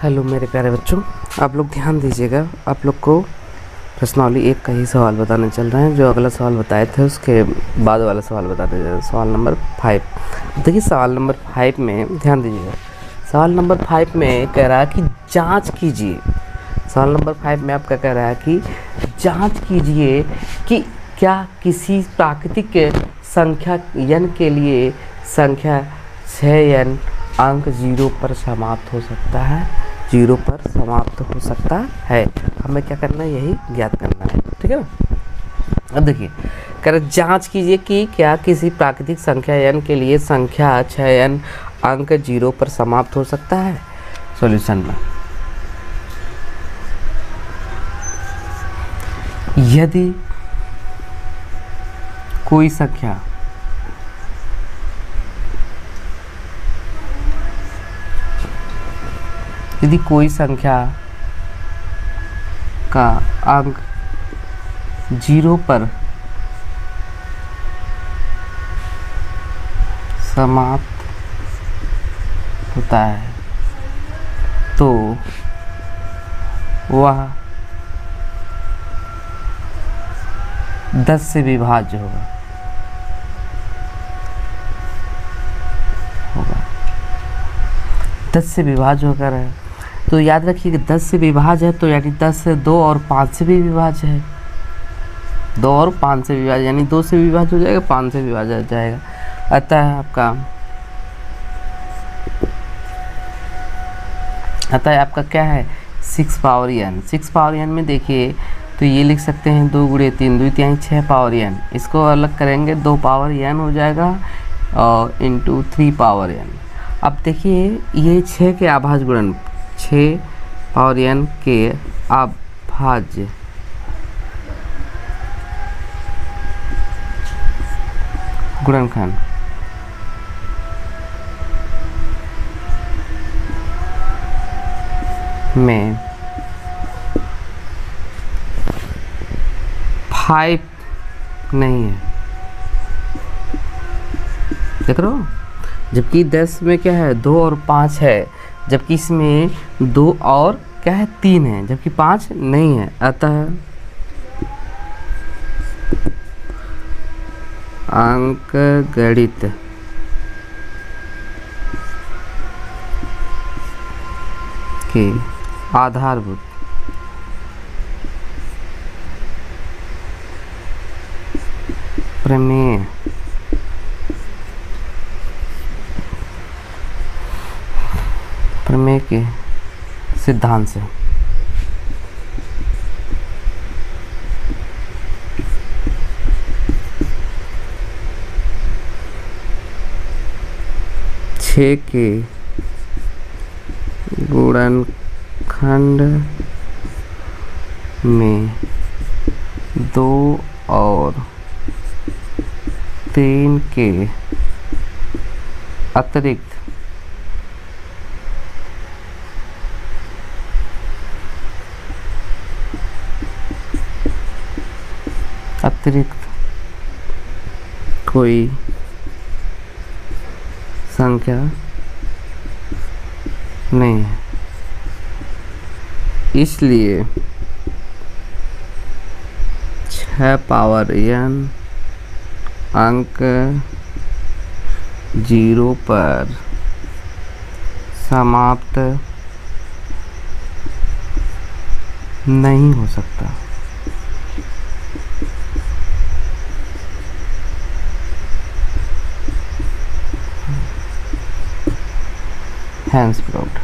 Hello मेरे प्यारे बच्चों, आप लोग ध्यान दीजिएगा। आप लोग को प्रश्नावली 1 का ही सवाल बताने चल रहे हैं। जो अगला सवाल बताए थे उसके बाद वाला सवाल बताते जा रहे हैं। सवाल नंबर 5। देखिए सवाल नंबर 5 में ध्यान दीजिएगा। सवाल नंबर 5 में कह रहा है कि जांच कीजिए। सवाल नंबर 5 में आपका कह रहा है कि जांच कीजिए कि क्या किसी प्राकृतिक संख्या n के लिए संख्या 6n अंक 0 पर समाप्त हो सकता है। 0 पर समाप्त हो सकता है। हमें क्या करना है, यही ज्ञात करना है। ठीक है ना। अब देखिए कह रहे जांच कीजिए कि क्या किसी प्राकृतिक संख्या n के लिए संख्या 6n अंक 0 पर समाप्त हो सकता है। सॉल्यूशन में यदि कोई संख्या का अंक 0 पर समाप्त होता है तो वह 10 से विभाज्य होगा। 10 से विभाज्य होकर है तो याद रखिए कि 10 से विभाज्य है तो यानी 10 से 2 और 5 से भी विभाज्य है। 2 और 5 से विभाज्य यानी 2 से विभाज्य हो जाएगा, 5 से विभाज्य हो जाएगा। अतः आपका क्या है 6 पावर n। 6 पावर n में देखिए तो ये लिख सकते हैं 2 गुणे 3 2 3 6 पावर n। इसको अलग करेंगे 2 पावर n हो जाएगा और इंटू 3 पावर n। अब देखिए ये 6 के अभाज्य गुणन 6 पावर n के अभाज्य गुणनखंड में 5 नहीं है। देख रहे हो, जबकि 10 में क्या है 2 और 5 है, जबकि इसमें 2 और क्या है 3 है, जबकि 5 नहीं है। अतः अंकगणित के आधारभूत प्रमेय के सिद्धांत से छः के गुणनखंड में 2 और 3 के अतिरिक्त कोई संख्या नहीं है। इसलिए 6 पावर n अंक 0 पर समाप्त नहीं हो सकता। Hence proved.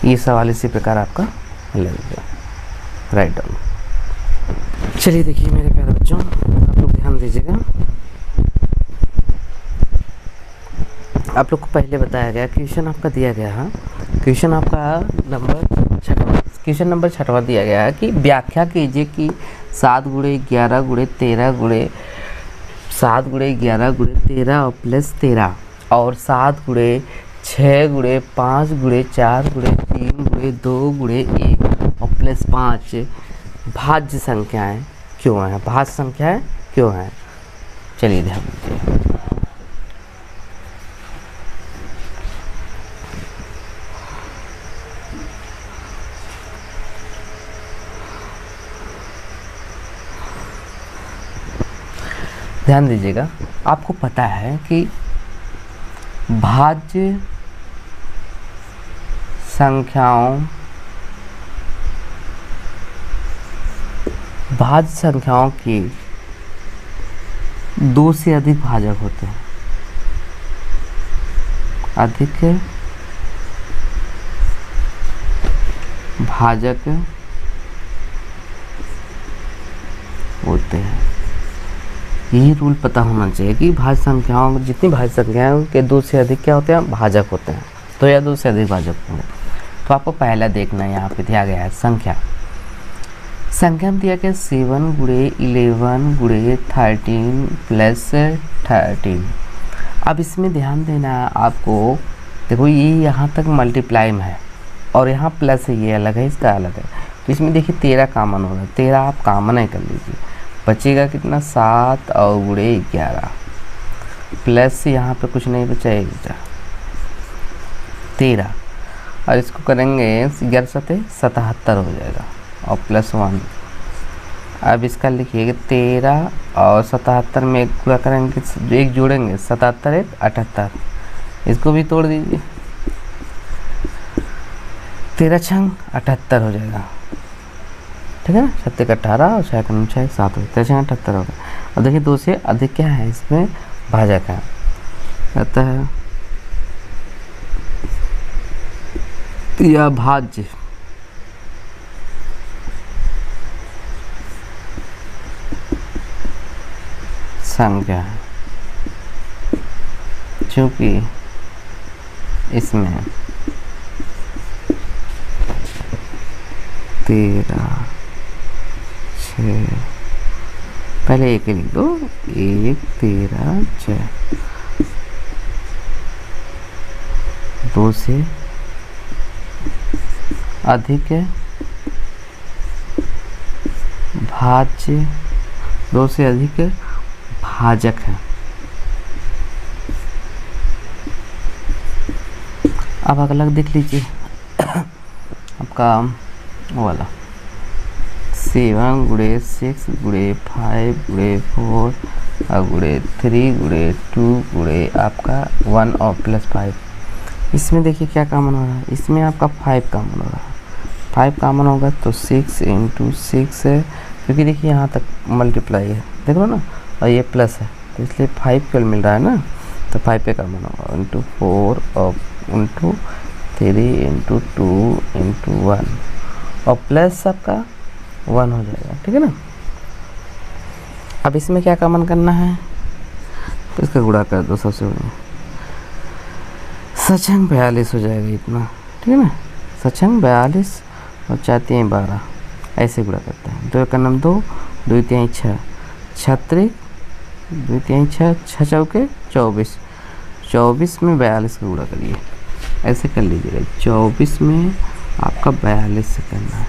ये सवाल इसी प्रकार आपका लगेगा। Write down. चलिए देखिए मेरे प्यारे बच्चों, आप लोग ध्यान दीजिएगा। आप लोग को पहले बताया गया, क्वेश्चन आपका दिया गया है। क्वेश्चन आपका क्वेश्चन नंबर 6वां दिया गया है कि व्याख्या कीजिए कि 7 गुणे 11 गुणे 13 गुणे 7 गुणे 11 गुणे 13 और प्लस 13 और 7 गुणे 6 गुणे 5 गुणे 4 गुणे 3 गुणे 2 गुणे 1 और प्लस 5 भाज्य संख्याएं क्यों हैं। भाज्य संख्याएं क्यों हैं, चलिए ध्यान दीजिए। ध्यान दीजिएगा, आपको पता है कि भाज्य संख्याओं के 2 से अधिक भाजक होते हैं, अधिक भाजक होते हैं। यही रूल पता होना चाहिए कि भाज्य संख्याओं, जितनी भाज्य संख्याओं के 2 से अधिक क्या होते हैं, भाजक होते हैं। तो या 2 से अधिक भाजक होंगे। तो आपको पहला देखना है, यहाँ पे दिया गया है संख्या में दिया गया 7 गुणे 11 गुणे 13 प्लस 13। अब इसमें ध्यान देना है आपको, देखो ये यहाँ तक मल्टीप्लाई में है और यहाँ प्लस है, ये अलग है, इसका अलग है। तो इसमें देखिए 13 कॉमन होगा, 13 आप कॉमन ही कर लीजिए, बचेगा कितना 7 और गुणे 11 प्लस यहाँ पे कुछ नहीं बचा, 13 और इसको करेंगे 11 सते 77 हो जाएगा और प्लस 1। अब इसका लिखिएगा 13 और 77 में एक पूरा करेंगे, एक जोड़ेंगे 77 एक 78, इसको भी तोड़ दीजिए, 13 छंग 78 हो जाएगा, ठीक है ना। 7 18 और 6 6 7 हो, 13 छंग 78 हो गया। अब देखिए 2 से अधिक क्या है, इसमें भाजक है, कहता है यह भाज्य संख्या है, क्योंकि इसमें 13 6 पहले एक लिख दो, 1 13 6 2 से अधिक भाज्य, 2 से अधिक भाजक है। अब अगला देख लीजिए आपका वो वाला 7 गुणे 6 गुणे 5 गुणे 4 गुणे 3 गुणे 2 गुणे आपका 1 और प्लस 5। इसमें देखिए क्या कॉमन हो रहा है, इसमें आपका 5 कॉमन हो रहा है, 5 कॉमन होगा तो 6 × 6 है, क्योंकि देखिए यहाँ तक मल्टीप्लाई है, देख लो ना, और ये प्लस है तो इसलिए 5 केवल मिल रहा है ना, तो 5 पे कॉमन होगा, × 4 और × 3 × 2 × 1 और प्लस आपका 1 हो जाएगा, ठीक है ना। अब इसमें क्या कॉमन करना है, तो इसका गुणा कर दो, सबसे बढ़िया सचंग 42 हो जाएगा इतना, ठीक है ना। सचंग 42 और 4 3 12 ऐसे गुणा करते हैं, 2 का नाम 2 2 3 6 36 2 3 6 6 चौके 24 24 में 42 का गुणा करिए, ऐसे कर लीजिएगा। 24 में आपका 42 से करना है,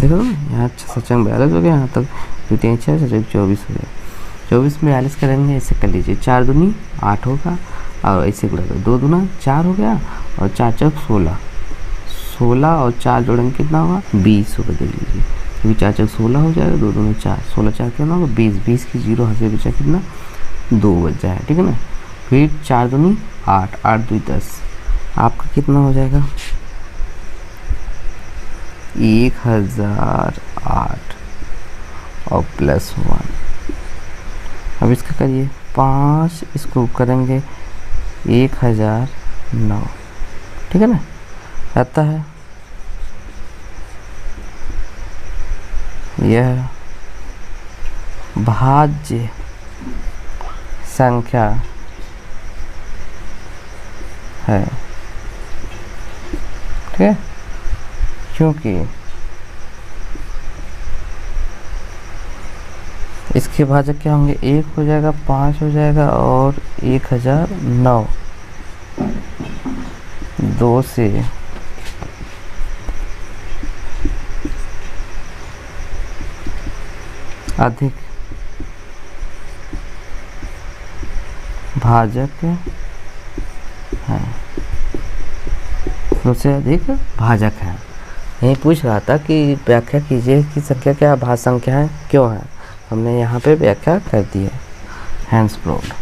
देखो ना यहाँ सचंग 42 हो गया, यहाँ तक 2 3 6 24 हो गया। 24 में 42 करेंगे, ऐसे कर लीजिए, 4 दूनी 8 होगा और ऐसे गुणा कर, 2 दूना 4 हो गया और 4 चौक 16 16 और 4 जोड़ेंगे कितना होगा 20 होगा, देख लीजिए, क्योंकि 4 चौक 16 हो जाएगा, 2 दूनी 4 16 4 कितना होगा 20 20 की 0 हाथ से बचा कितना 2 बच जाए, ठीक है ना। फिर 4 दूनी 8 8 2 10 आपका कितना हो जाएगा 1008 और प्लस 1। अब इसका करिए 5, इसको करेंगे 1009, ठीक है ना। आता है यह भाज्य संख्या है, ठीक है, क्योंकि इसके भाजक क्या होंगे, 1 हो जाएगा 5 हो जाएगा और 1009, 2 से अधिक भाजक है, 2 से अधिक भाजक है। यही पूछ रहा था कि व्याख्या कीजिए कि संख्या क्या भाज्य संख्या है, क्यों है, हमने यहाँ पे व्याख्या कर दी है हैंस प्रूव्ड।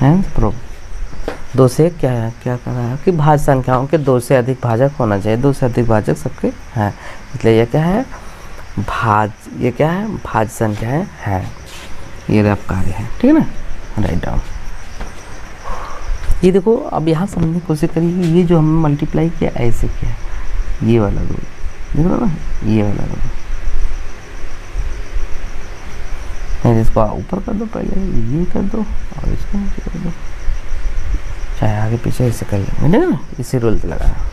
Hence proved. दो से क्या है, क्या कर रहा है कि भाज्य संख्याओं के दो से अधिक भाजक होना चाहिए, दो से अधिक भाजक सबके हैं, इसलिए ये क्या है, ये क्या है, भाज्य संख्याएं हैं, ये रफ कार्य है, ठीक है ना, राइट डाउन। ये देखो अब यहाँ समझने की कोशिश करिए, ये जो हमने मल्टीप्लाई किया ऐसे किया, ये वाला रूल देख लो ना, ये वाला रूल, नहीं इसको ऊपर कर दो, पहले ये कर दो और इसको नीचे कर दो, चाहे आगे पीछे ऐसे कर लेंगे ना, इसी रूल पे लगाया।